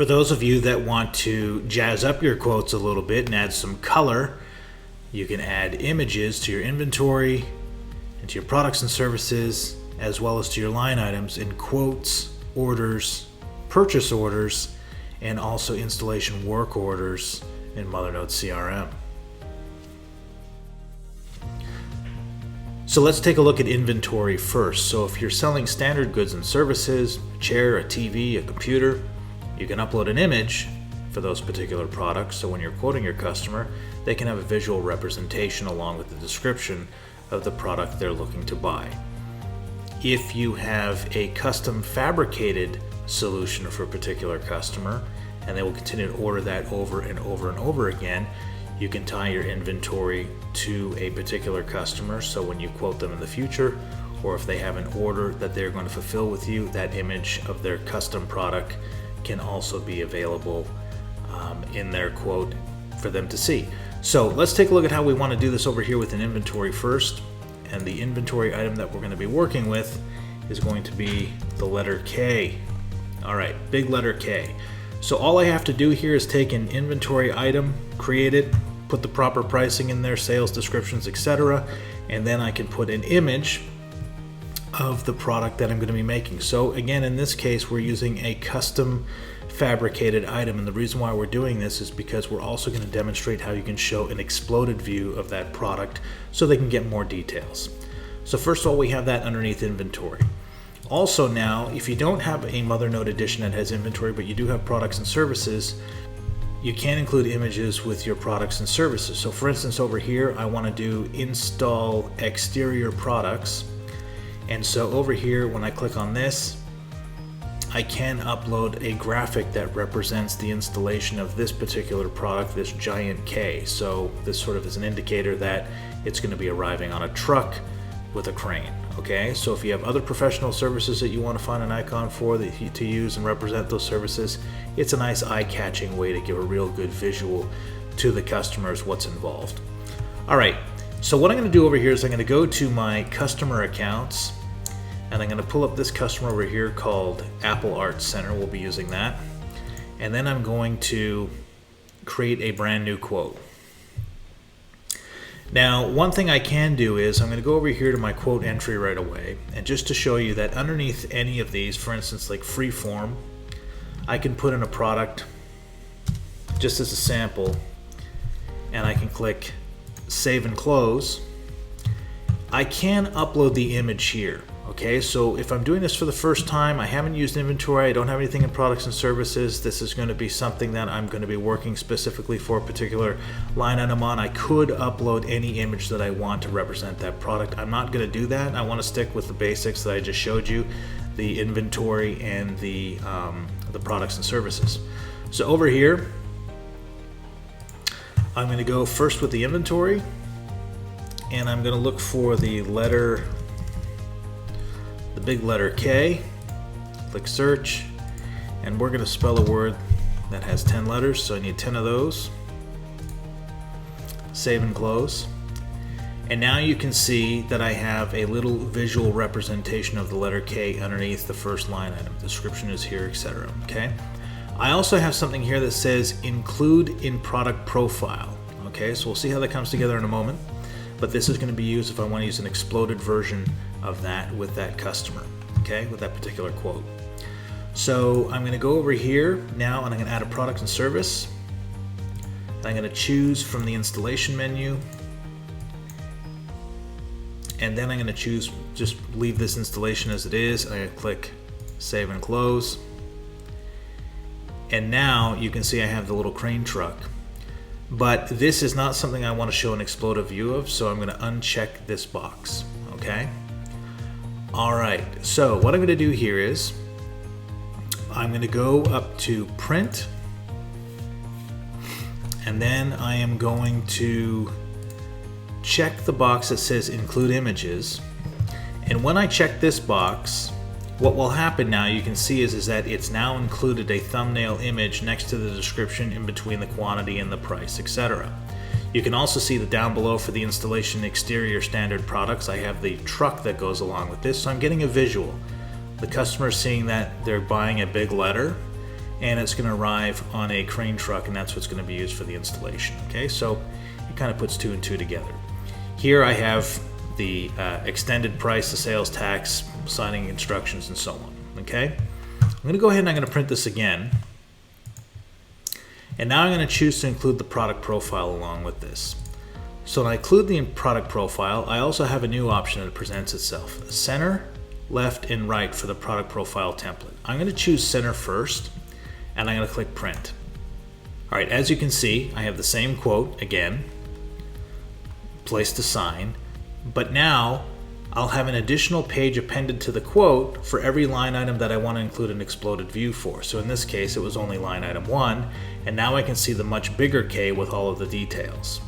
For those of you that want to jazz up your quotes a little bit and add some color, you can add images to your inventory and to your products and services, as well as to your line items in quotes, orders, purchase orders, and also installation work orders in Mothernode CRM. So let's take a look at inventory first. So if you're selling standard goods and services, a chair, a TV, a computer, you can upload an image for those particular products, so when you're quoting your customer, they can have a visual representation along with the description of the product they're looking to buy. If you have a custom fabricated solution for a particular customer, and they will continue to order that over and over and over again, you can tie your inventory to a particular customer, so when you quote them in the future, or if they have an order that they're going to fulfill with you, that image of their custom product can also be available in their quote for them to see. So let's take a look at how we want to do this over here with an inventory first. And the inventory item that we're going to be working with is going to be the letter K. All right, big letter K. So all I have to do here is take an inventory item, create it, put the proper pricing in there, sales descriptions, etc. And then I can put an image of the product that I'm going to be making. So again, in this case, we're using a custom fabricated item, and the reason why we're doing this is because we're also going to demonstrate how you can show an exploded view of that product so they can get more details. So first of all, we have that underneath inventory. Also now, if you don't have a Mothernode edition that has inventory, but you do have products and services, you can include images with your products and services. So for instance, over here, I want to do install exterior products. And so over here, when I click on this, I can upload a graphic that represents the installation of this particular product, this giant K. So this sort of is an indicator that it's going to be arriving on a truck with a crane. Okay, so if you have other professional services that you want to find an icon for to use and represent those services, it's a nice eye-catching way to give a real good visual to the customers what's involved. All right, so what I'm going to do over here is I'm going to go to my customer accounts, and I'm going to pull up this customer over here called Apple Arts Center. We'll be using that. And then I'm going to create a brand new quote. Now, one thing I can do is I'm going to go over here to my quote entry right away. And just to show you that underneath any of these, for instance, like Freeform, I can put in a product just as a sample, and I can click Save and Close. I can upload the image here. Okay, so if I'm doing this for the first time, I haven't used inventory, I don't have anything in products and services, this is going to be something that I'm going to be working specifically for a particular line item on. I could upload any image that I want to represent that product. I'm not going to do that. I want to stick with the basics that I just showed you, the inventory and the products and services. So over here, I'm going to go first with the inventory, and I'm going to look for the big letter K, click search, and we're going to spell a word that has 10 letters, so I need 10 of those. Save and close. And now you can see that I have a little visual representation of the letter K underneath the first line item. Description is here, etc. Okay. I also have something here that says include in product profile. Okay, so we'll see how that comes together in a moment. But this is going to be used if I want to use an exploded version of that with that customer, okay, with that particular quote. So I'm going to go over here now, and I'm going to add a product and service. And I'm going to choose from the installation menu, and then I'm going to choose, just leave this installation as it is, and I'm going to click Save and Close. And now you can see I have the little crane truck. But this is not something I want to show an exploded view of, so I'm going to uncheck this box, okay? All right, so what I'm going to do here is I'm going to go up to Print, and then I am going to check the box that says Include Images. And when I check this box, what will happen now, you can see is that it's now included a thumbnail image next to the description in between the quantity and the price, etc. You can also see that down below for the installation exterior standard products, I have the truck that goes along with this, so I'm getting a visual. The customer is seeing that they're buying a big letter, and it's going to arrive on a crane truck, and that's what's going to be used for the installation. Okay, so it kind of puts 2 and 2 together. Here I have the extended price, the sales tax, signing instructions, and so on. Okay, I'm going to go ahead and I'm going to print this again. And now I'm going to choose to include the product profile along with this. So when I include the product profile, I also have a new option that presents itself. Center, left, and right for the product profile template. I'm going to choose center first, and I'm going to click print. All right, as you can see, I have the same quote again, place to sign, but now I'll have an additional page appended to the quote for every line item that I want to include an exploded view for. So in this case, it was only line item 1, and now I can see the much bigger K with all of the details.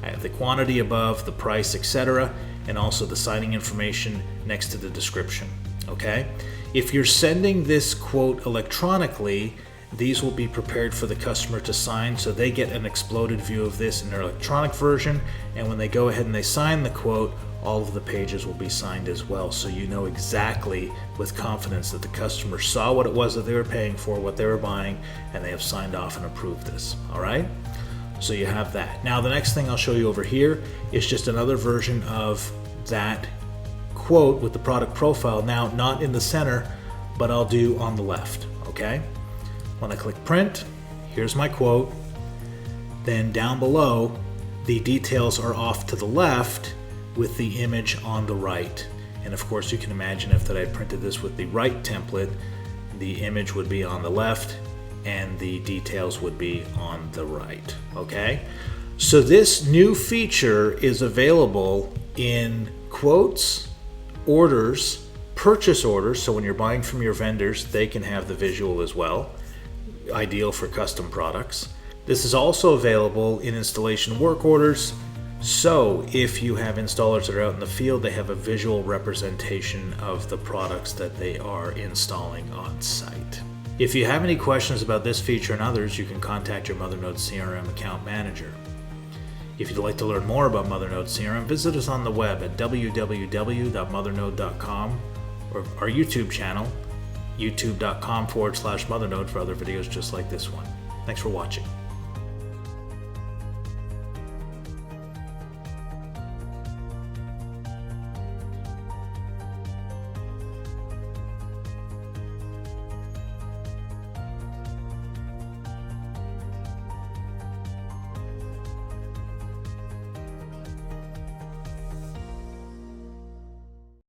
I have the quantity above, the price, etc., and also the signing information next to the description. Okay? If you're sending this quote electronically, these will be prepared for the customer to sign, so they get an exploded view of this in their electronic version, and when they go ahead and they sign the quote, all of the pages will be signed as well, so you know exactly with confidence that the customer saw what it was that they were paying for, what they were buying, and they have signed off and approved this. All right? So you have that. Now the next thing I'll show you over here is just another version of that quote with the product profile. Now not in the center, but I'll do on the left. Okay? When I click print, here's my quote. Then down below, the details are off to the left with the image on the right. And of course you can imagine if that I printed this with the right template, the image would be on the left and the details would be on the right. Okay? So this new feature is available in quotes, orders, purchase orders, so when you're buying from your vendors, they can have the visual as well. Ideal for custom products. This is also available in installation work orders, so if you have installers that are out in the field, they have a visual representation of the products that they are installing on site. If you have any questions about this feature and others, you can contact your Mothernode CRM account manager. If you'd like to learn more about Mothernode CRM, visit us on the web at www.mothernode.com or our YouTube channel, youtube.com/Mothernode, for other videos just like this one. Thanks for watching.